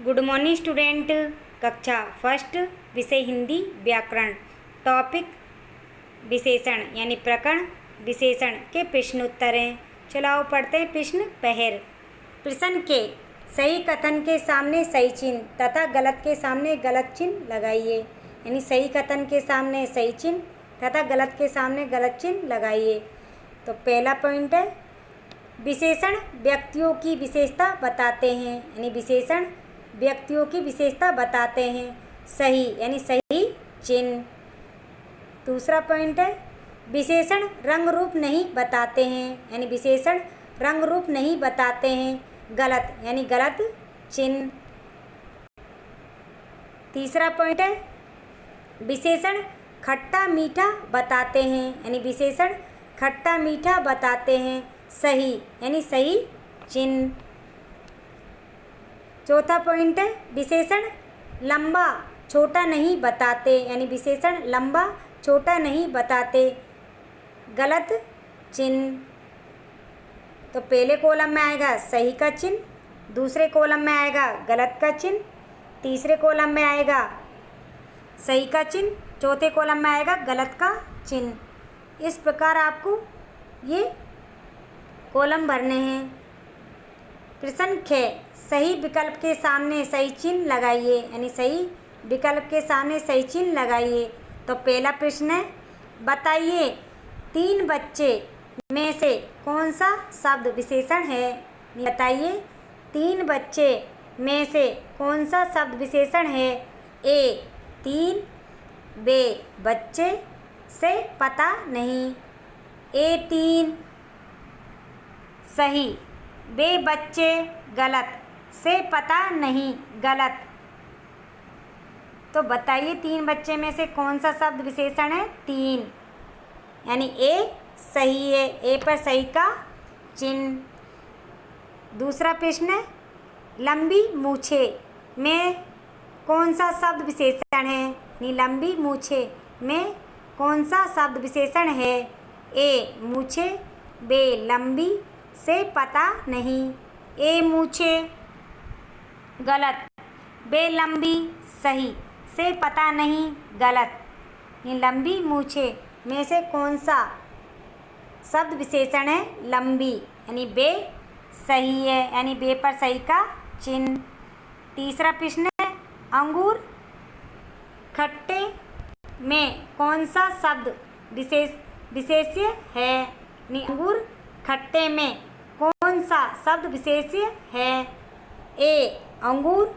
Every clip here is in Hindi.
Good morning student. कक्षा फर्स्ट, विषय हिंदी व्याकरण, टॉपिक विशेषण यानी प्रकरण विशेषण के प्रश्न उत्तर हैं। चलाओ पढ़ते हैं। प्रश्न पहर। प्रश्न के सही कथन के सामने सही चिन्ह तथा गलत के सामने गलत चिन्ह लगाइए। यानी सही कथन के सामने सही चिन्ह तथा गलत के सामने गलत चिन्ह लगाइए। तो पहला पॉइंट है, विशेषण व्यक्तियों की विशेषता बताते हैं। यानी विशेषण व्यक्तियों की विशेषता बताते हैं। सही यानी सही चिन्ह। दूसरा पॉइंट है, विशेषण रंग रूप नहीं बताते हैं। यानी विशेषण रंग रूप नहीं बताते हैं। गलत यानी गलत चिन्ह। तीसरा पॉइंट है, विशेषण खट्टा मीठा बताते हैं। यानी विशेषण खट्टा मीठा बताते हैं। सही यानी सही चिन्ह। चौथा पॉइंट है, विशेषण लंबा छोटा नहीं बताते। यानी विशेषण लंबा छोटा नहीं बताते। गलत चिन्ह। तो पहले कॉलम में आएगा सही का चिन्ह, दूसरे कॉलम में आएगा गलत का चिन्ह, तीसरे कॉलम में आएगा सही का चिन्ह, चौथे कॉलम में आएगा गलत का चिन्ह। इस प्रकार आपको ये कॉलम भरने हैं। प्रश्न ख, सही विकल्प के सामने सही चिन्ह लगाइए। यानी सही विकल्प के सामने सही चिन्ह लगाइए। तो पहला प्रश्न है, बताइए 3 बच्चे में से कौन सा शब्द विशेषण है। बताइए 3 बच्चे में से कौन सा शब्द विशेषण है। ए 3, बे बच्चे, से पता नहीं। ए 3 सही, बे बच्चे गलत, से पता नहीं गलत। तो बताइए 3 बच्चे में से कौन सा शब्द विशेषण है। 3 यानी ए सही है। ए पर सही का चिन्ह। दूसरा प्रश्न है, लंबी मूछे में कौन सा शब्द विशेषण है। यानी लंबी मूछे में कौन सा शब्द विशेषण है। ए मूछे, बे लंबी, से पता नहीं। ए मूछे गलत, बे लंबी सही, से पता नहीं गलत। ये लंबी मूछे में से कौन सा शब्द विशेषण है। लंबी यानी बे सही है। यानी बे पर सही का चिन्ह। तीसरा प्रश्न है, अंगूर खट्टे में कौन सा शब्द विशेष्य है। यानी अंगूर खट्टे में कौन सा शब्द विशेष्य है। ए अंगूर,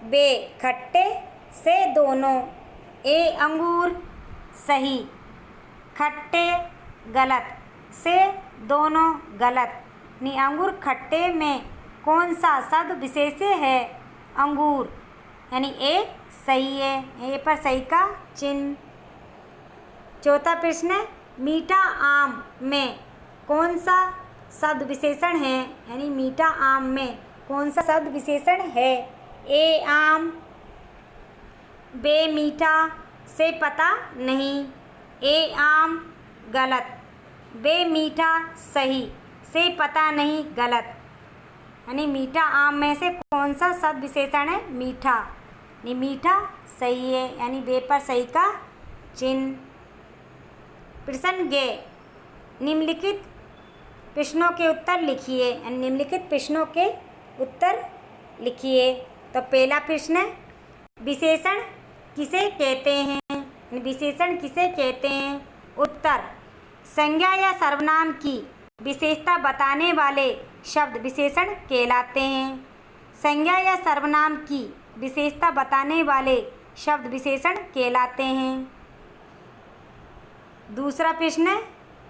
बे खट्टे, से दोनों। ए अंगूर सही, खट्टे गलत, से दोनों गलत। यानी अंगूर खट्टे में कौन सा शब्द विशेष्य है। अंगूर यानी ए सही है। ए पर सही का चिन्ह। चौथा प्रश्न है, मीठा आम में कौन सा शब्द विशेषण है। यानी मीठा आम में कौन सा शब्द विशेषण है। ए आम, बे मीठा, से पता नहीं। ए आम गलत, बे मीठा सही, से पता नहीं गलत। यानी मीठा आम में से कौन सा शब्द विशेषण है। मीठा यानी मीठा सही है। यानी बे पर सही का चिन्ह। प्रश्न गे, निम्नलिखित प्रश्नों के उत्तर लिखिए। निम्नलिखित प्रश्नों के उत्तर लिखिए। तो पहला प्रश्न है, विशेषण किसे कहते हैं। विशेषण किसे कहते हैं। उत्तर, संज्ञा या सर्वनाम की विशेषता बताने वाले शब्द विशेषण कहलाते हैं। संज्ञा या सर्वनाम की विशेषता बताने वाले शब्द विशेषण कहलाते हैं। दूसरा प्रश्न है,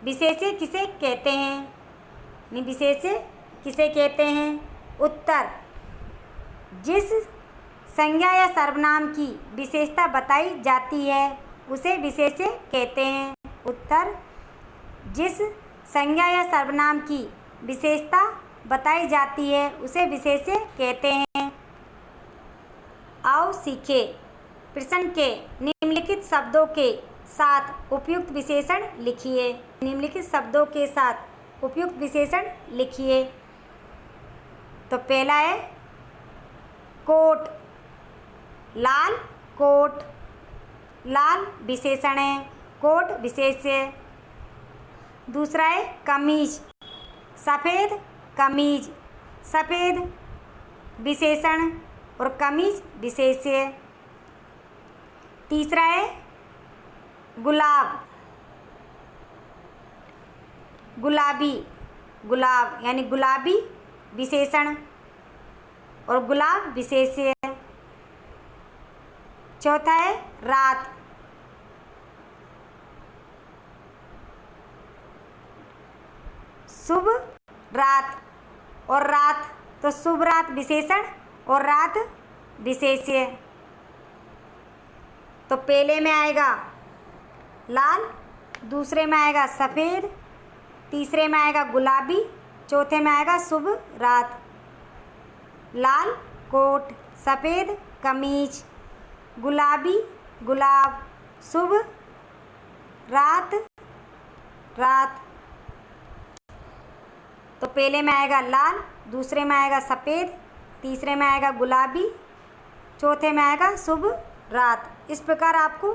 विशेष्य किसे कहते हैं। विशेष्य किसे कहते हैं। उत्तर, जिस संज्ञा या सर्वनाम की विशेषता बताई जाती है उसे विशेष्य कहते हैं। उत्तर, जिस संज्ञा या सर्वनाम की विशेषता बताई जाती है उसे विशेष्य कहते हैं। आओ सीखे। प्रश्न के निम्नलिखित शब्दों के साथ उपयुक्त विशेषण लिखिए। निम्नलिखित शब्दों के साथ उपयुक्त विशेषण लिखिए। तो पहला है कोट, लाल कोट, लाल विशेषण है, कोट विशेष्य। दूसरा है कमीज, सफ़ेद कमीज, सफ़ेद विशेषण और कमीज विशेष्य। तीसरा है गुलाब, गुलाबी, गुलाब यानी गुलाबी विशेषण और गुलाब विशेष्य। चौथा है रात, शुभ रात और रात तो शुभ रात विशेषण और रात विशेष्य। तो पहले में आएगा लाल, दूसरे में आएगा सफ़ेद, तीसरे में आएगा गुलाबी, चौथे में आएगा शुभ रात। लाल कोट, सफ़ेद कमीज, गुलाबी गुलाब, शुभ रात रात। तो पहले में आएगा लाल, दूसरे में आएगा सफ़ेद, तीसरे में आएगा गुलाबी, चौथे में आएगा शुभ रात। इस प्रकार आपको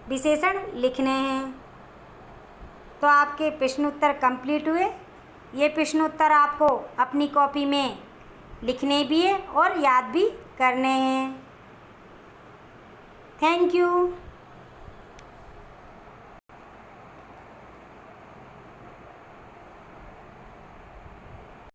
विशेषण लिखने हैं। तो आपके प्रश्नोत्तर कंप्लीट हुए। ये प्रश्नोत्तर आपको अपनी कॉपी में लिखने भी है और याद भी करने हैं। Thank you.